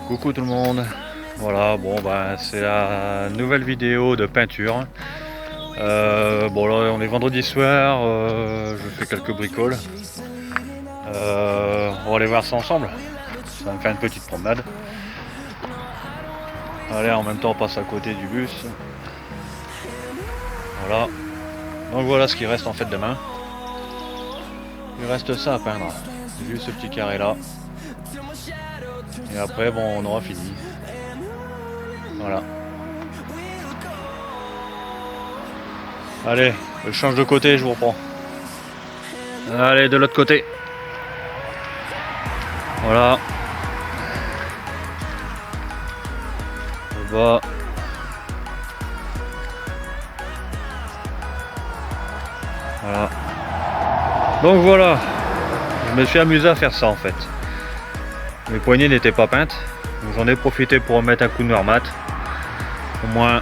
Coucou tout le monde. Voilà, bon ben c'est la nouvelle vidéo de peinture. Bon là on est vendredi soir, je fais quelques bricoles. On va aller voir ça ensemble. Ça va me faire une petite promenade. Allez, en même temps on passe à côté du bus. Voilà. Donc voilà ce qui reste en fait demain. Il reste ça à peindre. Juste ce petit carré là. Et après bon on aura fini. Voilà. Allez, je change de côté, je vous reprends. Allez, de l'autre côté. Voilà. Le bas. Voilà. Donc voilà. Je me suis amusé à faire ça en fait. Mes poignées n'étaient pas peintes. Donc j'en ai profité pour remettre un coup de noir mat. Au moins,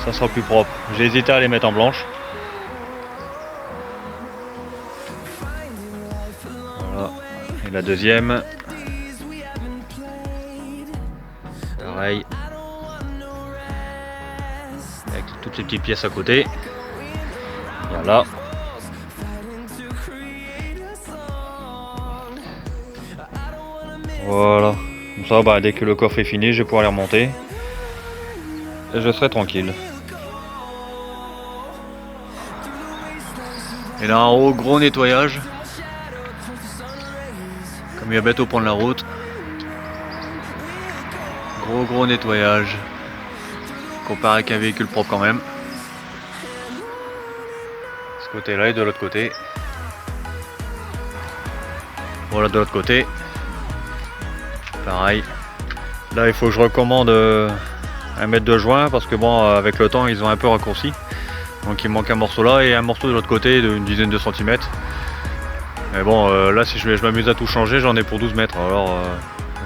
ça sera plus propre. J'ai hésité à les mettre en blanche. Voilà. Et la deuxième. Pareil. Avec toutes les petites pièces à côté. Voilà. Voilà. Comme ça, bah, dès que le coffre est fini, je vais pouvoir les remonter. Et je serai tranquille. Et là en haut, gros nettoyage. Comme il va bientôt prendre la route. Gros nettoyage. Comparé qu'un véhicule propre quand même. Ce côté là et de l'autre côté. Voilà, de l'autre côté. Pareil. Là il faut que je recommande 1 mètre de joint parce que bon, avec le temps ils ont un peu raccourci. Donc il manque un morceau là et un morceau de l'autre côté d'une dizaine de centimètres. Mais bon, là si je m'amuse à tout changer, j'en ai pour 12 mètres. Alors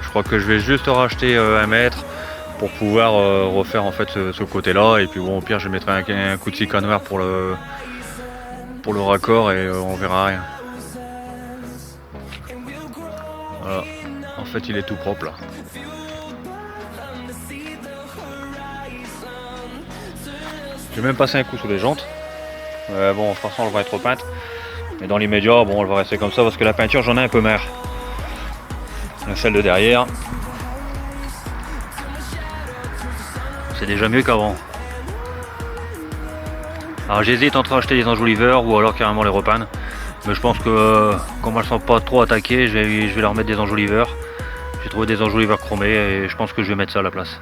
je crois que je vais juste racheter 1 mètre pour pouvoir refaire en fait ce côté là. Et puis bon, au pire je mettrai un coup de cica noir pour le raccord et on verra rien. Voilà. En fait il est tout propre là. J'ai même passé un coup sur les jantes. Bon, de toute façon, elle va être peinte. Mais dans l'immédiat, bon, elle va rester comme ça parce que la peinture, j'en ai un peu marre. Celle de derrière, c'est déjà mieux qu'avant. Alors, j'hésite entre acheter des enjoliveurs ou alors carrément les repeindre. Mais je pense que, comme elles sont pas trop attaquées, je vais leur mettre des enjoliveurs. J'ai trouvé des enjoliveurs chromés et je pense que je vais mettre ça à la place.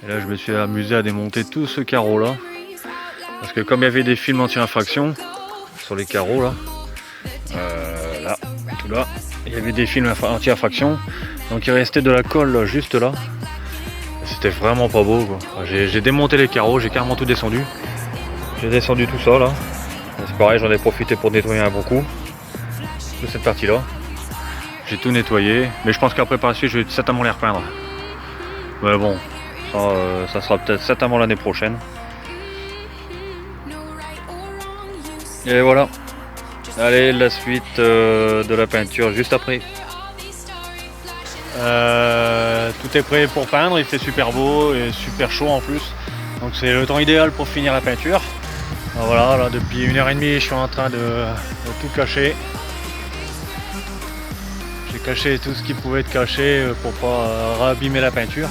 Et là je me suis amusé à démonter tout ce carreau là. Parce que comme il y avait des films anti-infraction sur les carreaux là, là, tout là, il y avait des films anti-infraction. Donc il restait de la colle là, juste là. C'était vraiment pas beau quoi. J'ai démonté les carreaux, j'ai carrément tout descendu. J'ai descendu tout ça là. C'est pareil, j'en ai profité pour nettoyer un bon coup. De cette partie là. J'ai tout nettoyé. Mais je pense qu'après par la suite je vais certainement les repeindre. Mais bon. Ça sera peut-être certainement l'année prochaine. Et voilà. Allez, la suite de la peinture juste après. Tout est prêt pour peindre, il fait super beau et super chaud en plus. Donc c'est le temps idéal pour finir la peinture. Voilà, là depuis 1h30 je suis en train de tout cacher. J'ai caché tout ce qui pouvait être caché pour pas abîmer la peinture.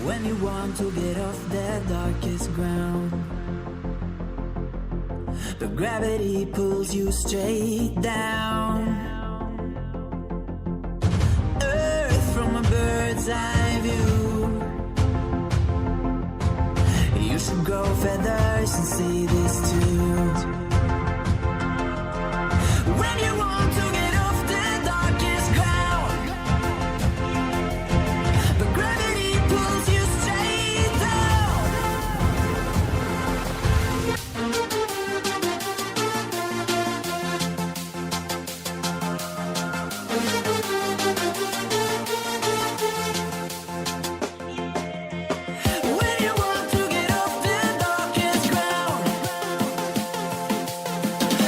When you want to get off that darkest ground, but gravity pulls you straight down. Earth from a bird's eye view. You should grow feathers and see this too. When you want to get off the darkest ground, but gravity pulls you straight down. When you want to get off the darkest ground,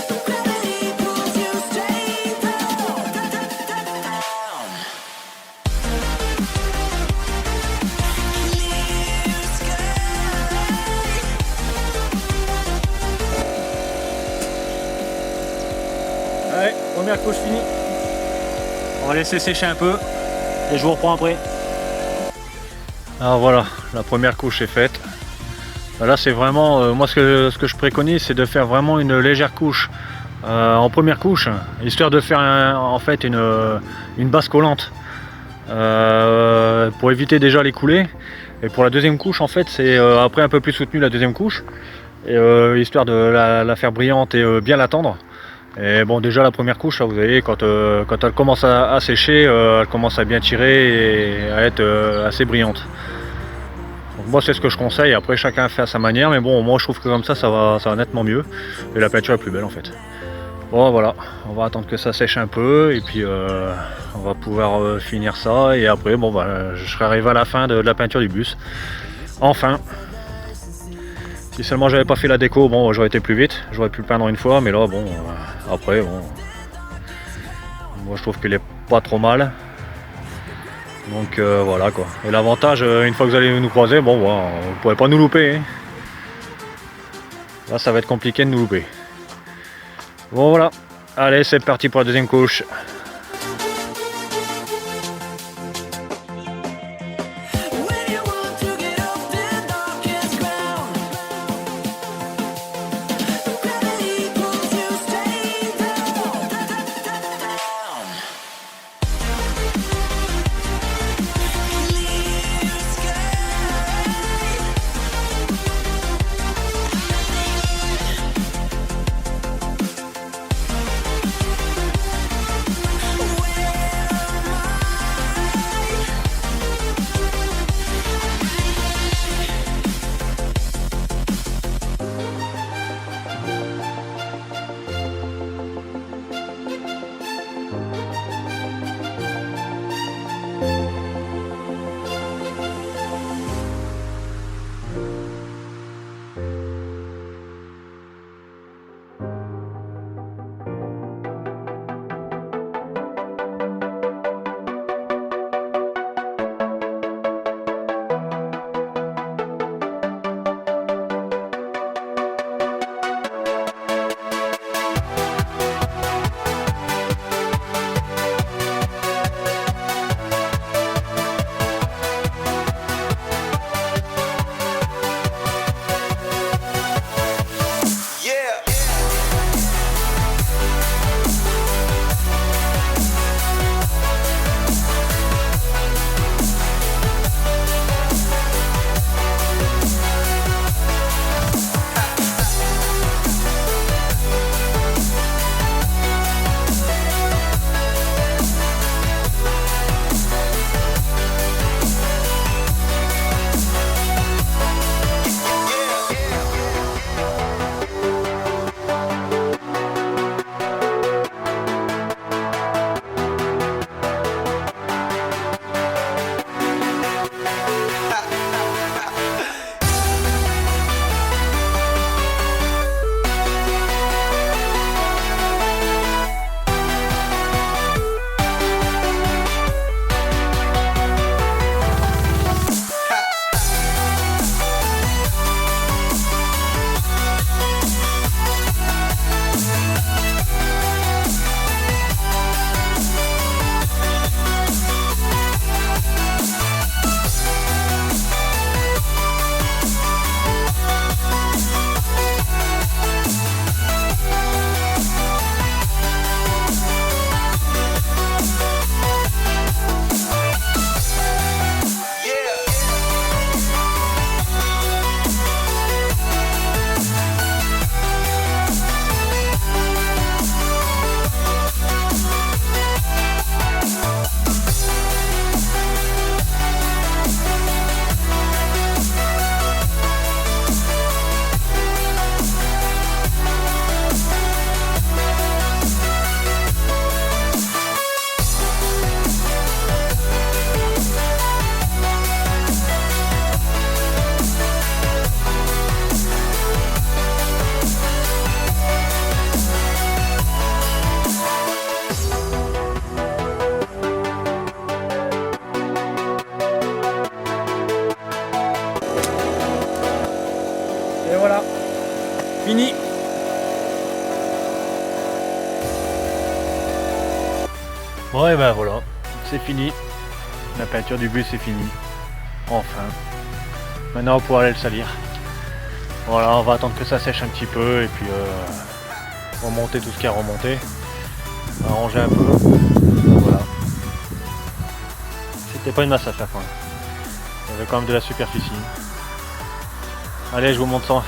but gravity pulls you straight down. Clear sky. Ouais, première couche finie. On va laisser sécher un peu et je vous reprends après. Alors voilà, la première couche est faite. Là c'est vraiment, moi ce que je préconise c'est de faire vraiment une légère couche en première couche, histoire de faire en fait une base collante pour éviter déjà les coulées. Et pour la deuxième couche en fait c'est après un peu plus soutenu la deuxième couche, et, histoire de la faire brillante et bien l'attendre. Et bon, déjà la première couche, là, vous voyez, quand elle commence à sécher, elle commence à bien tirer et à être assez brillante. Donc moi c'est ce que je conseille, après chacun fait à sa manière, mais bon moi je trouve que comme ça va nettement mieux et la peinture est plus belle en fait. Bon voilà, on va attendre que ça sèche un peu et puis on va pouvoir finir ça, et après bon bah, je serai arrivé à la fin de la peinture du bus. Enfin, si seulement j'avais pas fait la déco, bon j'aurais été plus vite, j'aurais pu le peindre une fois, mais là bon après bon, moi je trouve qu'il est pas trop mal. Donc voilà quoi. Et l'avantage, une fois que vous allez nous croiser, bon voilà, vous pourrez pas nous louper, hein. Là ça va être compliqué de nous louper. Bon voilà, allez c'est parti pour la deuxième couche. When you want to get off the darkest ground, but gravity pulls you straight down. Clear sky. voilà, fini. Bon et ben voilà, c'est fini. La peinture du bus est finie. Enfin. Maintenant on va pouvoir aller le salir. Voilà, on va attendre que ça sèche un petit peu et puis remonter tout ce qui a remonté. Arranger un peu. Voilà. C'était pas une masse à faire quand même. Il y avait quand même de la superficie. Allez, je vous montre ça.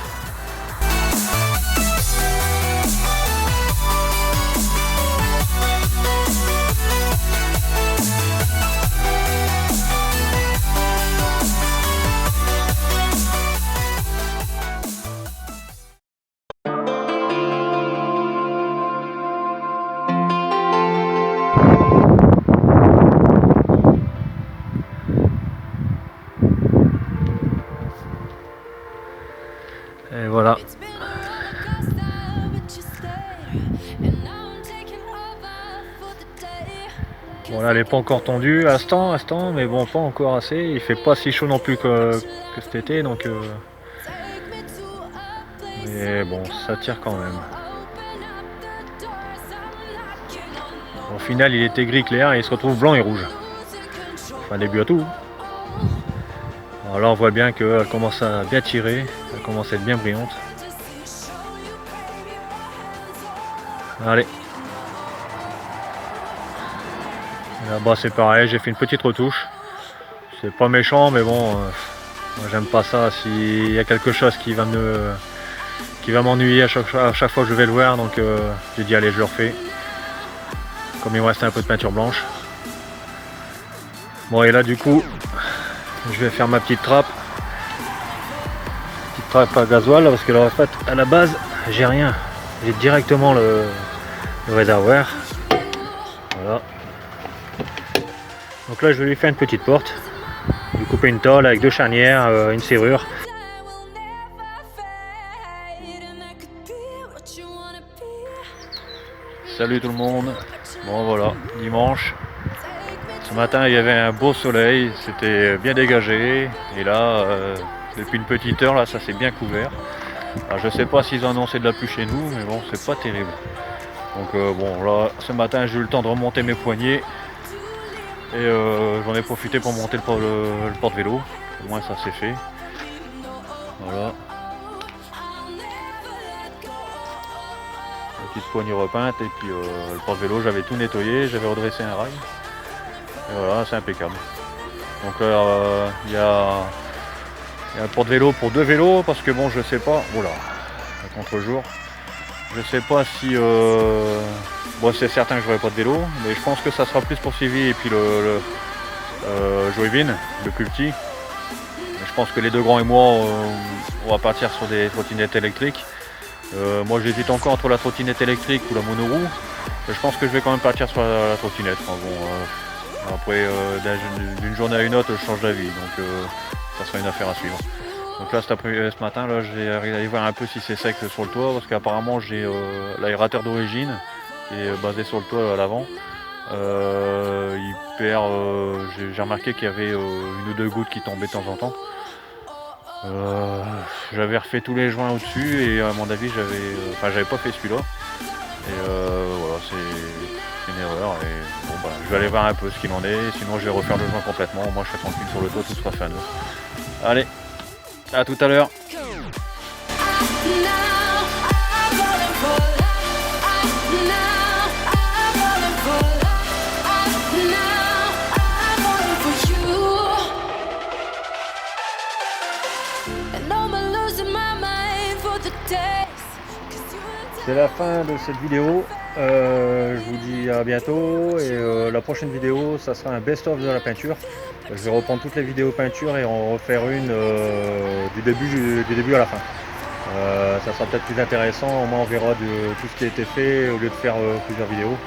Et voilà. Bon là elle n'est pas encore tendue à ce temps, mais bon pas encore assez. Il fait pas si chaud non plus que cet été donc mais bon ça tire quand même. Au final il était gris clair et il se retrouve blanc et rouge. Enfin début à tout. Alors là on voit bien qu'elle commence à bien tirer, elle commence à être bien brillante. Allez. Là-bas c'est pareil, j'ai fait une petite retouche. C'est pas méchant mais bon, moi j'aime pas ça. S'il y a quelque chose qui va m'ennuyer à chaque fois que je vais le voir, donc j'ai dit allez je le refais. Comme il me reste un peu de peinture blanche. Bon et là du coup, je vais faire ma petite trappe. Petite trappe à gasoil parce que là en fait à la base j'ai rien. J'ai directement le réservoir. Voilà. Donc là je vais lui faire une petite porte. Je vais couper une tôle avec deux charnières, une serrure. Salut tout le monde. Bon voilà, dimanche. Ce matin il y avait un beau soleil, c'était bien dégagé. Et là, depuis une petite heure là, ça s'est bien couvert. Alors, je sais pas s'ils ont annoncé de la pluie chez nous, mais bon, c'est pas terrible. Donc bon là, ce matin j'ai eu le temps de remonter mes poignées. Et j'en ai profité pour monter le porte-vélo. Au moins ça c'est fait. Voilà. La petite poignée repeinte et puis le porte-vélo j'avais tout nettoyé, j'avais redressé un rail. Et voilà, c'est impeccable. Donc là il y a un porte-vélo pour deux vélos parce que bon je sais pas. Oula, à contre-jour. Je sais pas si bon c'est certain que je n'aurai pas de vélo, mais je pense que ça sera plus poursuivi et puis le Joyvin, le plus petit. Je pense que les deux grands et moi on va partir sur des trottinettes électriques. Moi j'hésite encore entre la trottinette électrique ou la monoroue. Je pense que je vais quand même partir sur la trottinette. Enfin, bon, après d'une journée à une autre je change d'avis, donc ça sera une affaire à suivre. Donc là ce matin là, j'ai aller voir un peu si c'est sec sur le toit parce qu'apparemment j'ai l'aérateur d'origine qui est basé sur le toit à l'avant. Il perd, j'ai remarqué qu'il y avait une ou deux gouttes qui tombaient de temps en temps. J'avais refait tous les joints au-dessus et à mon avis j'avais pas fait celui-là. Et voilà, c'est une erreur et bon bah je vais aller voir un peu ce qu'il en est, sinon je vais refaire le joint complètement. Moi je serai tranquille sur le toit, tout sera fait à neuf. Allez, à tout à l'heure. C'est la fin de cette vidéo. Je vous dis à bientôt et la prochaine vidéo ça sera un best-of de la peinture. Je vais reprendre toutes les vidéos peinture et en refaire une du début à la fin. Ça sera peut-être plus intéressant, au moins on verra de tout ce qui a été fait au lieu de faire plusieurs vidéos.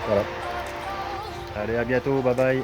Voilà. Allez, à bientôt, bye bye.